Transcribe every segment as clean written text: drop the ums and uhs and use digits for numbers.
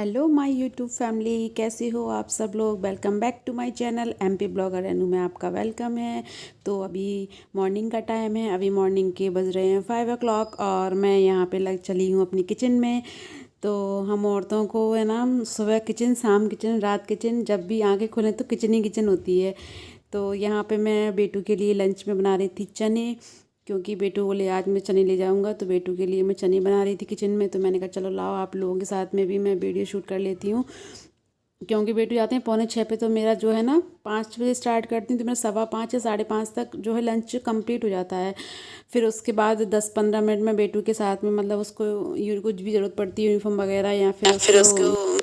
Hello my YouTube family, कैसे हो आप सब लोग। Welcome back to my channel MP blogger Renu में आपका वेलकम है। तो अभी मॉर्निंग का टाइम है, अभी मॉर्निंग के बज रहे हैं 5 o'clock और मैं यहाँ पे लग चली हूँ अपनी किचन में। तो हम औरतों को है ना, सुबह किचन, शाम किचन, रात किचन, जब भी आंखें खुलें तो किचन ही किचन होती है। तो यहाँ पे मैं बेटू के लिए लंच में बना रही थी चने, क्योंकि बेटू बोले आज मैं चने ले जाऊंगा, तो बेटू के लिए मैं चने बना रही थी किचन में। तो मैंने कहा चलो लाओ आप लोगों के साथ में भी मैं वीडियो शूट कर लेती हूँ, क्योंकि बेटू जाते हैं 5:45 पे। तो मेरा जो है ना 5 बजे स्टार्ट करती हूँ, तो मेरा 5:15 या 5:30 तक जो है लंच कंप्लीट हो जाता है। फिर उसके बाद 10-15 मिनट में बेटू के साथ में, मतलब उसको कुछ भी ज़रूरत पड़ती है यूनिफॉर्म वगैरह, या फिर उसको,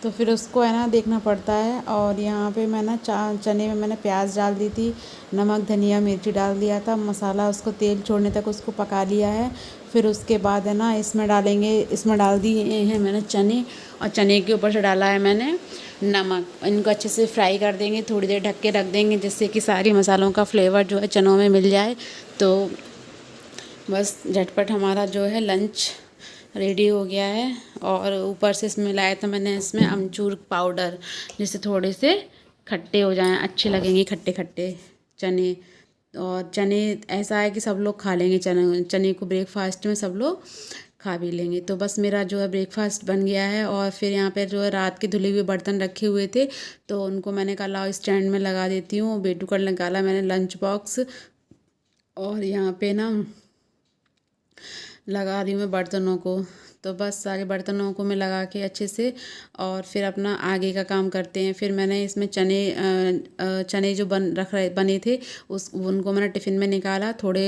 तो फिर उसको है ना देखना पड़ता है। और यहाँ पे मैं ना चने में मैंने प्याज डाल दी थी, नमक धनिया मिर्ची डाल दिया था, मसाला उसको तेल छोड़ने तक उसको पका लिया है। फिर उसके बाद है ना इसमें डालेंगे, इसमें डाल दिए हैं मैंने चने, और चने के ऊपर से डाला है मैंने नमक। इनको अच्छे से फ्राई कर देंगे, थोड़ी देर ढक के रख देंगे, जिससे कि सारी मसालों का फ्लेवर जो है चनों में मिल जाए। तो बस झटपट हमारा जो है लंच रेडी हो गया है। और ऊपर से इसमें मिलाया था मैंने इसमें अमचूर पाउडर, जिससे थोड़े से खट्टे हो जाएं, अच्छे लगेंगे खट्टे खट्टे चने। और चने ऐसा है कि सब लोग खा लेंगे, चने चने को ब्रेकफास्ट में सब लोग खा भी लेंगे। तो बस मेरा जो है ब्रेकफास्ट बन गया है। और फिर यहाँ पे जो है रात के धुले हुए बर्तन रखे हुए थे, तो उनको मैंने कहा लाओ स्टैंड में लगा देती हूँ। बेटू का निकाला मैंने लंच बॉक्स, और यहाँ पे ना लगा रही हूँ मैं बर्तनों को। तो बस सारे बर्तनों को मैं लगा के अच्छे से, और फिर अपना आगे का काम करते हैं। फिर मैंने इसमें चने जो बने थे उनको मैंने टिफ़िन में निकाला, थोड़े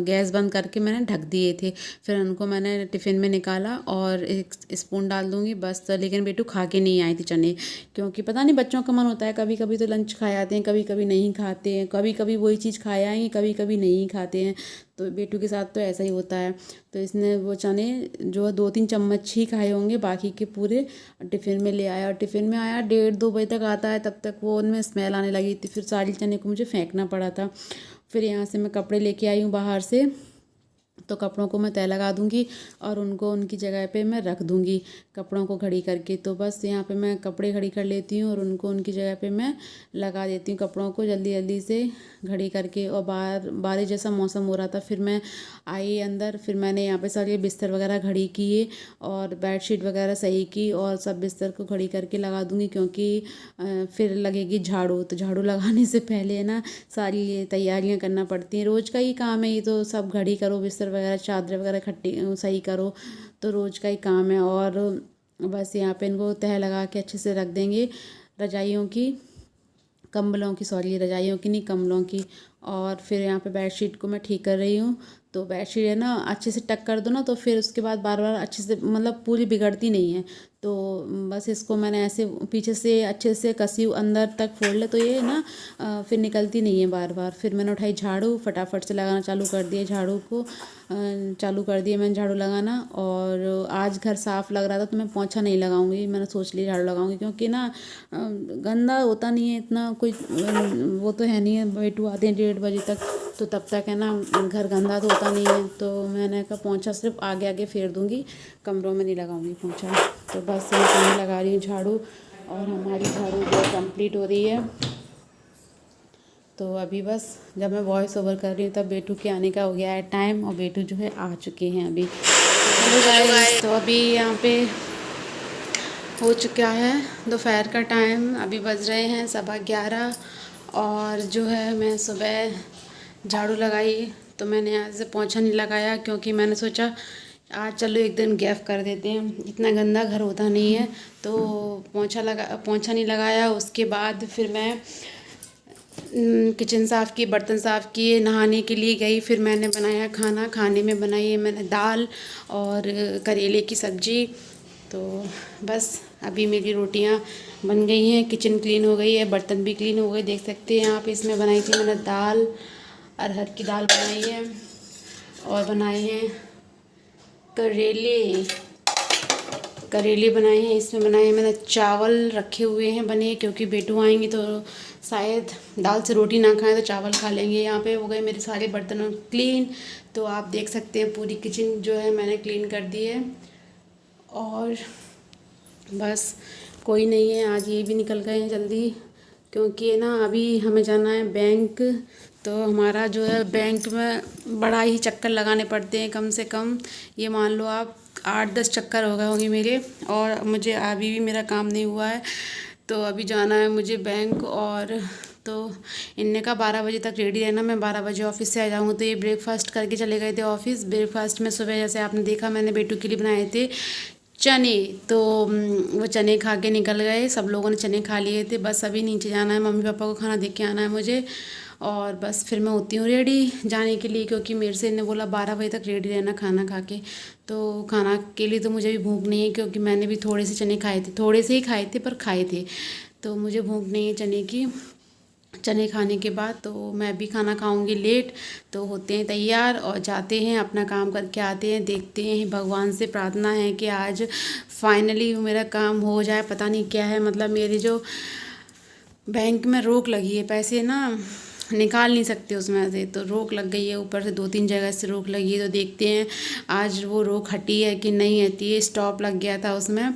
गैस बंद करके मैंने ढक दिए थे। फिर उनको मैंने टिफ़िन में निकाला और एक स्पून डाल दूँगी बस। तो लेकिन बेटू खा के नहीं आई थी चने, क्योंकि पता नहीं बच्चों का मन होता है, कभी कभी तो लंच खा आते हैं, कभी कभी नहीं खाते हैं, कभी कभी वही चीज़ खा आएंगे, कभी कभी नहीं खाते हैं। तो बेटू के साथ तो ऐसा ही होता है। तो इसने वो चने जो है 2-3 चम्मच ही खाए होंगे, बाकी के पूरे टिफ़िन में ले आया। और टिफ़िन में आया 1:30-2 बजे तक आता है, तब तक वो उनमें स्मेल आने लगी थी। फिर सारी चने को मुझे फेंकना पड़ा था। फिर यहाँ से मैं कपड़े लेके आई हूँ बाहर से, तो कपड़ों को मैं तय लगा दूँगी और उनको उनकी जगह पे मैं रख दूँगी, कपड़ों को घड़ी करके। तो बस यहाँ पे मैं कपड़े घड़ी कर लेती हूँ और उनको उनकी जगह पे मैं लगा देती हूँ, कपड़ों को जल्दी जल्दी से घड़ी करके। और बाहर बारिश जैसा मौसम हो रहा था, फिर मैं आई अंदर, फिर मैंने यहाँ पे सारे बिस्तर वगैरह घड़ी किए और बेडशीट वगैरह सही की, और सब बिस्तर को घड़ी करके लगा दूँगी, क्योंकि फिर लगेगी झाड़ू। तो झाड़ू लगाने से पहले ना सारी ये तैयारियां करना पड़ती हैं, रोज़ का ही काम है ये। तो सब घड़ी करो, बिस्तर वगैरह चादर वगैरह खट्टी सही करो, तो रोज़ का ही काम है। और बस यहाँ पे इनको तह लगा के अच्छे से रख देंगे, रजाइयों की, कंबलों की, सॉरी रजाइयों की नहीं, कंबलों की। और फिर यहाँ पे बेडशीट को मैं ठीक कर रही हूँ। तो बेडशीट है ना अच्छे से टक कर दो ना, तो फिर उसके बाद बार बार अच्छे से, मतलब पूरी बिगड़ती नहीं है। तो बस इसको मैंने ऐसे पीछे से अच्छे से कसी अंदर तक फोल्ड ले, तो ये ना फिर निकलती नहीं है बार बार। फिर मैंने उठाई झाड़ू, फटाफट से लगाना चालू कर दिया, झाड़ू को चालू कर दिया मैंने झाड़ू लगाना। और आज घर साफ़ लग रहा था, तो मैं पोंछा नहीं लगाऊंगी, मैंने सोच लिया झाड़ू लगाऊंगी, क्योंकि ना गंदा होता नहीं है इतना, कोई वो तो है नहीं है, बेटू आते हैं 1:30 बजे तक, तो तब तक है ना घर गंदा तो होता नहीं है। तो मैंने कहा पोंछा सिर्फ आगे आगे फेर दूंगी, कमरों में नहीं लगाऊंगी पोंछा। तो बस मैं लगा रही हूँ झाड़ू, और हमारी झाड़ू जो कंप्लीट हो रही है। तो अभी बस जब मैं वॉइस ओवर कर रही हूँ तब बेटू के आने का हो गया है टाइम, और बेटू जो है आ चुके हैं अभी। हेलो गाइस, तो अभी यहाँ पे हो चुका है दोपहर का टाइम, अभी बज रहे हैं 11:15। और जो है मैं सुबह झाड़ू लगाई, तो मैंने आज से पोंछा नहीं लगाया, क्योंकि मैंने सोचा आज चलो एक दिन गैप कर देते हैं, इतना गंदा घर होता नहीं है। तो पोंछा नहीं लगाया। उसके बाद फिर मैं किचन साफ़ की, बर्तन साफ़ किए, नहाने के लिए गई। फिर मैंने बनाया खाना, खाने में बनाई है मैंने दाल और करेले की सब्ज़ी। तो बस अभी मेरी रोटियां बन गई हैं, किचन क्लीन हो गई है, बर्तन भी क्लीन हो गए, देख सकते हैं आप। इसमें बनाई थी मैंने दाल, अरहर की दाल बनाई है, और बनाए हैं करेले करेले बनाए हैं। इसमें बनाए हैं मैंने चावल रखे हुए हैं बने, क्योंकि बेटू आएंगे तो शायद दाल से रोटी ना खाएं तो चावल खा लेंगे। यहाँ पे हो गए मेरे सारे बर्तन क्लीन। तो आप देख सकते हैं पूरी किचन जो है मैंने क्लीन कर दी है। और बस कोई नहीं है, आज ये भी निकल गए हैं जल्दी, क्योंकि ना अभी हमें जाना है बैंक। तो हमारा जो है बैंक में बड़ा ही चक्कर लगाने पड़ते हैं, कम से कम ये मान लो आप 8-10 चक्कर हो गए होंगे मेरे। और मुझे अभी भी मेरा काम नहीं हुआ है, तो अभी जाना है मुझे बैंक। और तो इनने का 12 बजे तक रेडी रहना, मैं 12 बजे ऑफिस से आ जाऊँगी। तो ये ब्रेकफास्ट करके चले गए थे ऑफिस। ब्रेकफास्ट में सुबह जैसे आपने देखा मैंने बेटू के लिए बनाए थे चने, तो वो चने खा के निकल गए, सब लोगों ने चने खा लिए थे। बस अभी नीचे जाना है, मम्मी पापा को खाना दे के आना है मुझे, और बस फिर मैं होती हूँ रेडी जाने के लिए, क्योंकि मेरे से इन्हें बोला 12 बजे तक रेडी रहना खाना खा के। तो खाना के लिए तो मुझे भी भूख नहीं है, क्योंकि मैंने भी थोड़े से चने खाए थे, थोड़े से ही खाए थे पर खाए थे, तो मुझे भूख नहीं है चने की। चने खाने के बाद तो मैं भी खाना खाऊंगी लेट। तो होते हैं तैयार और जाते हैं, अपना काम करके आते हैं। देखते हैं, भगवान से प्रार्थना है कि आज फाइनली मेरा काम हो जाए। पता नहीं क्या है, मतलब मेरी जो बैंक में रोक लगी है, पैसे ना निकाल नहीं सकते उसमें से, तो रोक लग गई है। ऊपर से 2-3 जगह से रोक लगी है, तो देखते हैं आज वो रोक हटी है कि नहीं हटी है। स्टॉप लग गया था उसमें,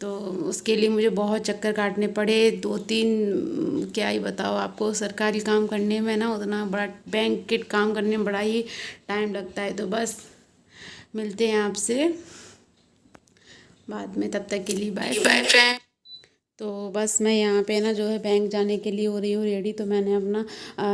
तो उसके लिए मुझे बहुत चक्कर काटने पड़े 2-3। क्या ही बताओ आपको, सरकारी काम करने में ना उतना बड़ा, बैंक के काम करने में बड़ा ही टाइम लगता है। तो बस मिलते हैं आपसे बाद में, तब तक के लिए बाय बाय फ्रेंड। तो बस मैं यहाँ पे ना जो है बैंक जाने के लिए हो रही हूँ रेडी। तो मैंने अपना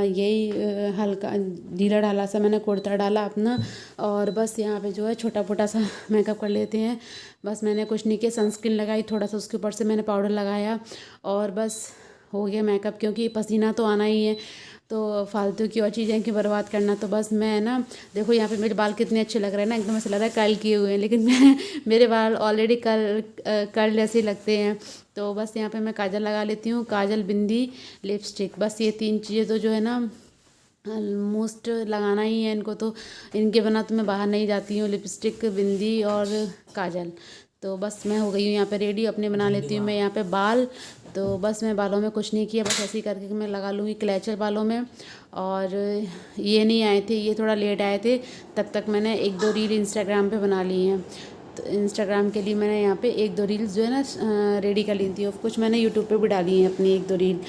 यही हल्का ढीला ढाला सा मैंने कुर्ता डाला अपना, और बस यहाँ पे जो है छोटा मोटा सा मेकअप कर लेते हैं। बस मैंने कुछ नहीं किया, सनस्क्रीन लगाई थोड़ा सा, उसके ऊपर से मैंने पाउडर लगाया, और बस हो गया मेकअप। क्योंकि पसीना तो आना ही है, तो फालतू की और चीज़ें की बर्बाद करना। तो बस मैं ना देखो यहाँ पे मेरे बाल कितने अच्छे लग रहे हैं ना, एकदम ऐसा लग रहा है कर्ल किए हुए हैं, लेकिन मैं मेरे बाल ऑलरेडी कर्ल जैसे लगते हैं। तो बस यहाँ पे मैं काजल लगा लेती हूँ, काजल, बिंदी, लिपस्टिक, बस ये 3 चीज़ें तो जो है ना ऑलमोस्ट लगाना ही है इनको। तो इनके बिना तो मैं बाहर नहीं जाती हूँ, लिपस्टिक, बिंदी और काजल। तो बस मैं हो गई हूँ यहाँ पे रेडी, अपने बना लेती हूँ मैं यहाँ पे बाल। तो बस मैं बालों में कुछ नहीं किया, बस ऐसे ही करके मैं लगा लूँगी क्लेचर बालों में। और ये नहीं आए थे, ये थोड़ा लेट आए थे, तब तक मैंने 1-2 रील इंस्टाग्राम पे बना ली हैं। तो इंस्टाग्राम के लिए मैंने यहाँ पे 1-2 रील्स जो है ना रेडी कर ली थी, और कुछ मैंने यूट्यूब पे भी डाली हैं अपनी 1-2 रील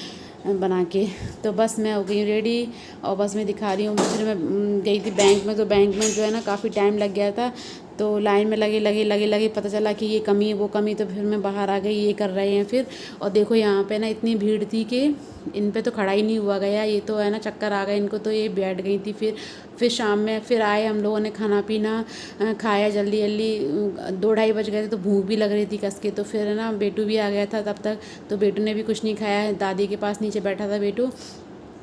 बना के। तो बस मैं हो गई रेडी, और बस मैं दिखा रही हूँ। फिर मैं गई थी बैंक में, तो बैंक में जो है ना काफ़ी टाइम लग गया था। तो लाइन में लगे पता चला कि ये कमी वो कमी, तो फिर मैं बाहर आ गई, ये कर रहे हैं फिर। और देखो यहाँ पे ना इतनी भीड़ थी कि इन पे तो खड़ा ही नहीं हुआ गया, ये तो है ना चक्कर आ गए इनको, तो ये बैठ गई थी। फिर शाम में फिर आए हम लोगों ने, खाना पीना खाया जल्दी जल्दी, 2-2:30 बज गए थे, तो भूख भी लग रही थी कस के। तो फिर है ना बेटू भी आ गया था तब तक, तो बेटू ने भी कुछ नहीं खाया, दादी के पास नीचे बैठा था बेटू।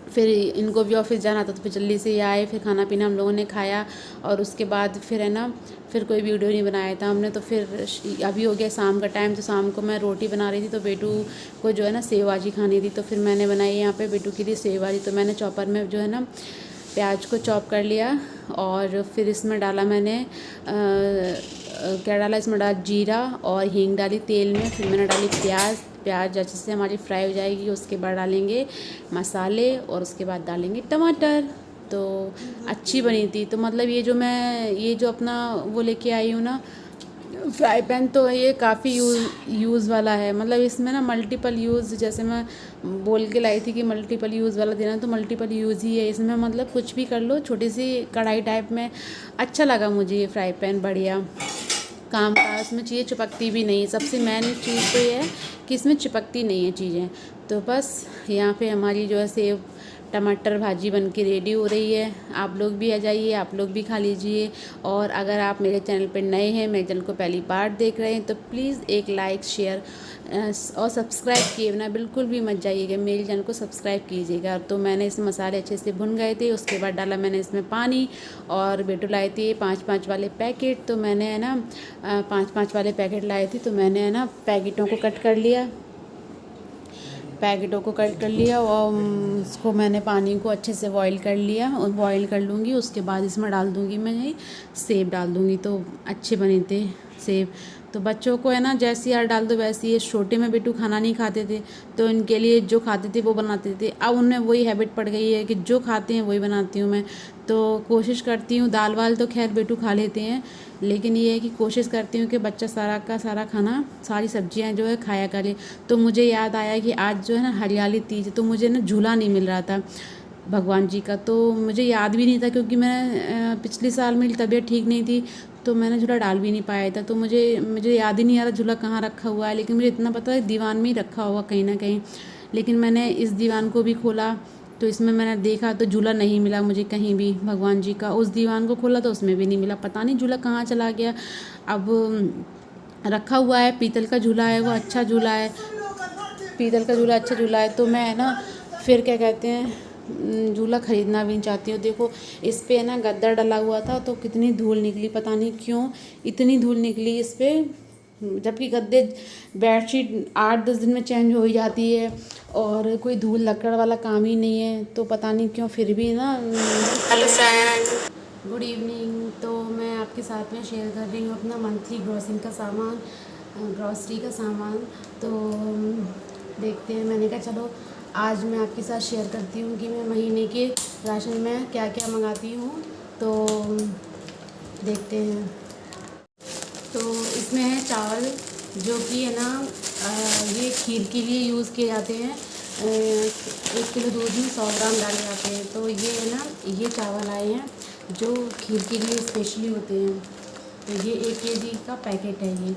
फिर इनको भी ऑफिस जाना था, तो फिर जल्दी से ये आए, फिर खाना पीना हम लोगों ने खाया, और उसके बाद फिर है ना फिर कोई वीडियो नहीं बनाया था हमने। तो फिर अभी हो गया शाम का टाइम, तो शाम को मैं रोटी बना रही थी, तो बेटू को जो है ना सेव भाजी खानी थी, तो फिर मैंने बनाई यहाँ पे बेटू के लिए सेव भाजी। तो मैंने चॉपर में जो है ना प्याज को चॉप कर लिया, और फिर इसमें डाला मैंने क्या डाला, इसमें डाला जीरा और हींग डाली तेल में। फिर मैंने डाली प्याज जैसे से हमारी फ्राई हो जाएगी, उसके बाद डालेंगे मसाले, और उसके बाद डालेंगे टमाटर। तो अच्छी बनी थी। तो मतलब ये जो अपना वो लेके आई हूँ ना फ्राई पैन, तो ये काफ़ी यूज़ वाला है। मतलब इसमें ना मल्टीपल यूज़, जैसे मैं बोल के लाई थी कि मल्टीपल यूज़ वाला देना, तो मल्टीपल यूज़ ही है इसमें। मतलब कुछ भी कर लो, छोटी सी कढ़ाई टाइप में। अच्छा लगा मुझे ये फ्राई पैन, बढ़िया काम का। इसमें चीज़ें चिपकती भी नहीं, सबसे मेन चीज़ तो ये है कि इसमें चिपकती नहीं है चीज़ें। तो बस यहाँ पे हमारी जो है सेव टमाटर भाजी बन के रेडी हो रही है। आप लोग भी आ जाइए, आप लोग भी खा लीजिए। और अगर आप मेरे चैनल पर नए हैं, मेरे चैनल को पहली बार देख रहे हैं, तो प्लीज़ एक लाइक, शेयर और सब्सक्राइब किए बिना बिल्कुल भी मत जाइएगा, मेरे चैनल को सब्सक्राइब कीजिएगा। तो मैंने इसमें मसाले अच्छे से भुन गए थे, उसके बाद डाला मैंने इसमें पानी, और बेटू लाए थे 5-5 वाले पैकेट। तो मैंने है ना 5-5 वाले पैकेट लाए थे, तो मैंने है ना पैकेटों को कट कर लिया, और उसको मैंने पानी को अच्छे से बॉईल कर लिया, और बॉईल कर लूँगी। उसके बाद इसमें डाल दूँगी मैं ये सेब डाल दूँगी। तो अच्छे बने थे सेब। तो बच्चों को है ना जैसी यार डाल दो वैसी। ये छोटे में बेटू खाना नहीं खाते थे, तो इनके लिए जो खाते थे वो बनाते थे। अब उनमें वही हैबिट पड़ गई है कि जो खाते हैं वही बनाती हूँ मैं। तो कोशिश करती हूँ, दाल वाल तो खैर बेटू खा लेते हैं, लेकिन ये है कि कोशिश करती हूँ कि बच्चा सारा का सारा खाना, सारी सब्जियाँ जो है खाया करे। तो मुझे याद आया कि आज जो है ना हरियाली तीज, तो मुझे ना झूला नहीं मिल रहा था भगवान जी का, तो मुझे याद भी नहीं था क्योंकि मैं पिछले साल मेरी तबीयत ठीक नहीं थी, तो मैंने झूला डाल भी नहीं पाया था। तो मुझे मुझे याद ही नहीं आ रहा झूला कहाँ रखा हुआ है, लेकिन मुझे इतना पता है दीवान में ही रखा होगा कहीं ना कहीं। लेकिन मैंने इस दीवान को भी खोला, तो इसमें मैंने देखा तो झूला नहीं मिला मुझे कहीं भी भगवान जी का। उस दीवान को खोला तो उसमें भी नहीं मिला, पता नहीं झूला कहाँ चला गया। अब रखा हुआ है, पीतल का झूला है, वो अच्छा झूला है, पीतल का झूला अच्छा झूला है। तो मैं है ना फिर क्या कहते हैं झूला ख़रीदना भी नहीं चाहती हूँ। देखो इस पे है ना गद्दा डला हुआ था, तो कितनी धूल निकली, पता नहीं क्यों इतनी धूल निकली इस पे, जबकि गद्दे बेडशीट 8-10 दिन में चेंज हो ही जाती है, और कोई धूल लकड़ वाला काम ही नहीं है। तो पता नहीं क्यों फिर भी ना। Hello friend, good evening. तो मैं आपके साथ में शेयर कर रही हूँ अपना मंथली ग्रॉसरी का सामान, ग्रॉसरी का सामान। तो देखते हैं, मैंने कहा चलो आज मैं आपके साथ शेयर करती हूँ कि मैं महीने के राशन में क्या क्या मंगाती हूँ। तो देखते हैं। तो इसमें है चावल, जो कि है ना ये खीर के लिए यूज़ किए जाते हैं। 1 किलो दूध में 100 ग्राम डाले जाते हैं। तो ये है ना, ये चावल आए हैं जो खीर के लिए स्पेशली होते हैं। तो ये 1 केजी का पैकेट है ये।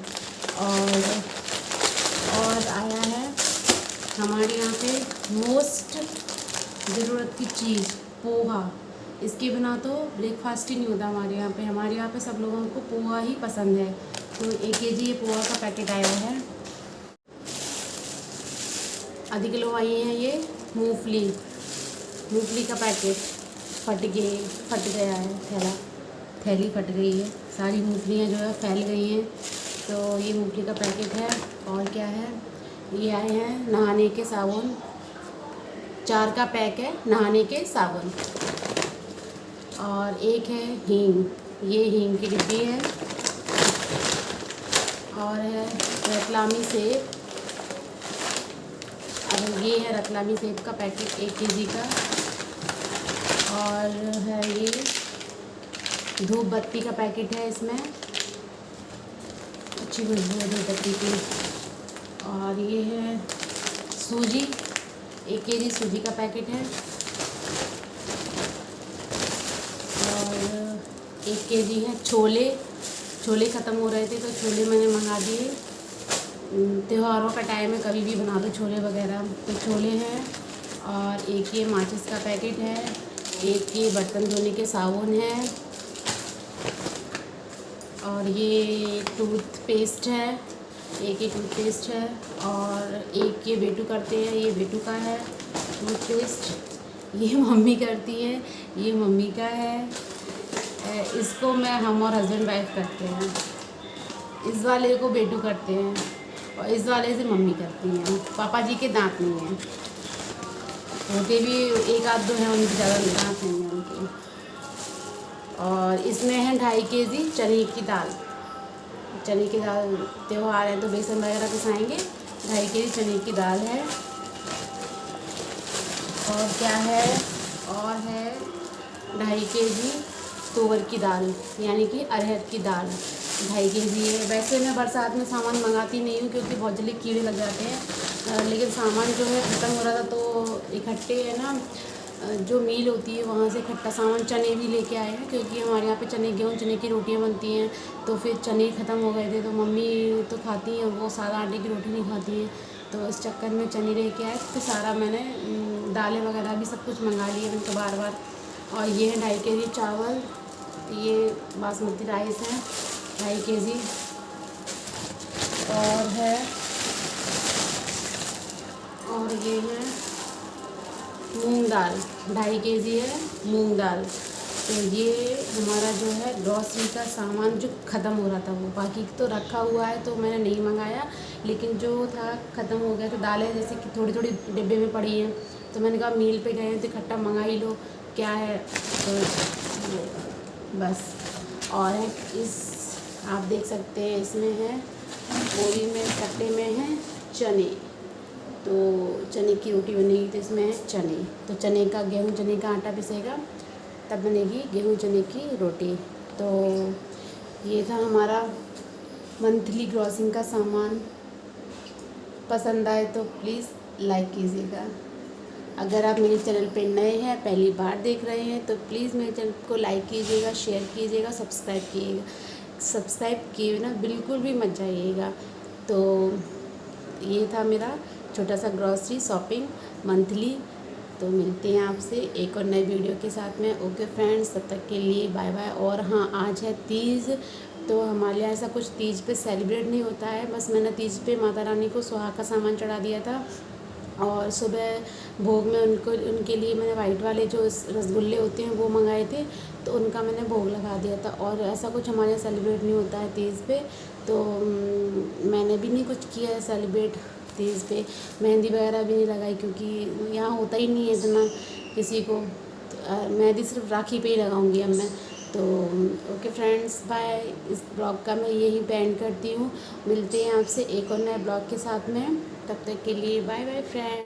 और आया है हमारे यहाँ पे मोस्ट ज़रूरत की चीज़, पोहा। इसके बिना तो ब्रेकफास्ट ही नहीं होता हमारे यहाँ पे सब लोगों को पोहा ही पसंद है। तो 1 केजी ये पोहा का पैकेट आया है। आधी किलो आई है ये मूंगफली का पैकेट, फट गया है, थैली फट गई है, सारी मूंगफलियाँ जो है फैल गई हैं। तो ये मूंगफली का पैकेट है। और क्या है, ये आए हैं नहाने के साबुन, 4 का पैक है नहाने के साबुन। और एक है हींग, ये हींग की डिब्बी है। और है रतलामी सेब, और ये है रतलामी सेब का पैकेट 1 केजी का। और है ये धूप बत्ती का पैकेट है, इसमें अच्छी खुशबू है धूप बत्ती की। और ये है सूजी, 1 केजी सूजी का पैकेट है। और 1 केजी है छोले ख़त्म हो रहे थे तो छोले मैंने मंगा दिए। त्योहारों का टाइम है, कभी भी बना दो छोले वगैरह, तो छोले हैं। और एक ये माचिस का पैकेट है, एक ये बर्तन धोने के साबुन है, और ये टूथपेस्ट है, एक ये टूथपेस्ट है। और एक ये बेटू करते हैं, ये बेटू का है टूथपेस्ट। ये मम्मी करती है, ये मम्मी का है। इसको हम और हस्बैंड वाइफ करते हैं। इस वाले को बेटू करते हैं, और इस वाले से मम्मी करती हैं। पापा जी के दांत नहीं हैं, उनके भी 1-2 हैं, उनके ज़्यादा दांत नहीं हैं उनके। और इसमें है 2.5 केजी चने की दाल। त्योहार है तो बेसन वगैरह पिसाएंगे। 2.5 केजी चने की दाल है। और क्या है, और है 2.5 केजी तुअर की दाल, यानी कि अरहर की दाल 2.5 केजी है। वैसे मैं बरसात में सामान मंगाती नहीं हूँ क्योंकि बहुत जल्दी कीड़े लग जाते हैं, लेकिन सामान जो है ख़त्म हो रहा था तो इकट्ठे है ना, जो मील होती है वहाँ से इकट्ठा सामान, चने भी लेके आए हैं क्योंकि हमारे यहाँ पे चने की रोटियाँ बनती हैं। तो फिर चने ख़त्म हो गए थे, तो मम्मी तो खाती हैं, वो सादा आटे की रोटी नहीं खाती हैं, तो इस चक्कर में चने लेके आए। तो सारा मैंने दालें वगैरह भी सब कुछ मंगा लिए मैंने तो बार। और ये है 2.5 केजी चावल, ये बासमती राइस है 2.5 केजी। और ये है मूंग दाल, 2.5 केजी है मूंग दाल। तो ये हमारा जो है ग्रॉसरी का सामान जो ख़त्म हो रहा था, वो बाकी तो रखा हुआ है तो मैंने नहीं मंगाया, लेकिन जो था ख़त्म हो गया। तो दालें जैसे कि थोड़ी डिब्बे में पड़ी हैं, तो मैंने कहा मील पे गए हैं तो इकट्ठा मंगा ही लो, क्या है। तो बस। और इस आप देख सकते हैं इसमें है बोरी में कट्टे में हैं चने, तो चने की रोटी बनेगी तो इसमें है चने। तो चने का गेहूँ चने का आटा पिसेगा तब बनेगी गेहूँ चने की रोटी। तो ये था हमारा मंथली ग्रॉसिंग का सामान। पसंद आए तो प्लीज़ लाइक कीजिएगा। अगर आप मेरे चैनल पे नए हैं, पहली बार देख रहे हैं, तो प्लीज़ मेरे चैनल को लाइक कीजिएगा, शेयर कीजिएगा, सब्सक्राइब किए बिना बिल्कुल भी मत जाइएगा। तो ये था मेरा छोटा सा ग्रॉसरी शॉपिंग मंथली। तो मिलते हैं आपसे एक और नए वीडियो के साथ में। ओके फ्रेंड्स, तब तक के लिए बाय बाय। और हाँ, आज है तीज, तो हमारे यहाँ ऐसा कुछ तीज पे सेलिब्रेट नहीं होता है। बस मैंने तीज पे माता रानी को सुहाग का सामान चढ़ा दिया था, और सुबह भोग में उनके लिए मैंने वाइट वाले जो रसगुल्ले होते हैं वो मंगाए थे, तो उनका मैंने भोग लगा दिया था। और ऐसा कुछ हमारे यहाँ सेलिब्रेट नहीं होता है तीज पे, तो मैंने भी नहीं कुछ किया है सेलिब्रेट तीज पे। मेहंदी वगैरह भी नहीं लगाई, क्योंकि यहाँ होता ही नहीं है इतना किसी को। मेहंदी सिर्फ राखी पे ही लगाऊंगी अब मैं। तो ओके फ्रेंड्स, बाय। इस ब्लॉग का मैं यही एंड करती हूँ। मिलते हैं आपसे एक और नए ब्लॉग के साथ में। तब तक के लिए बाय बाय फ्रेंड।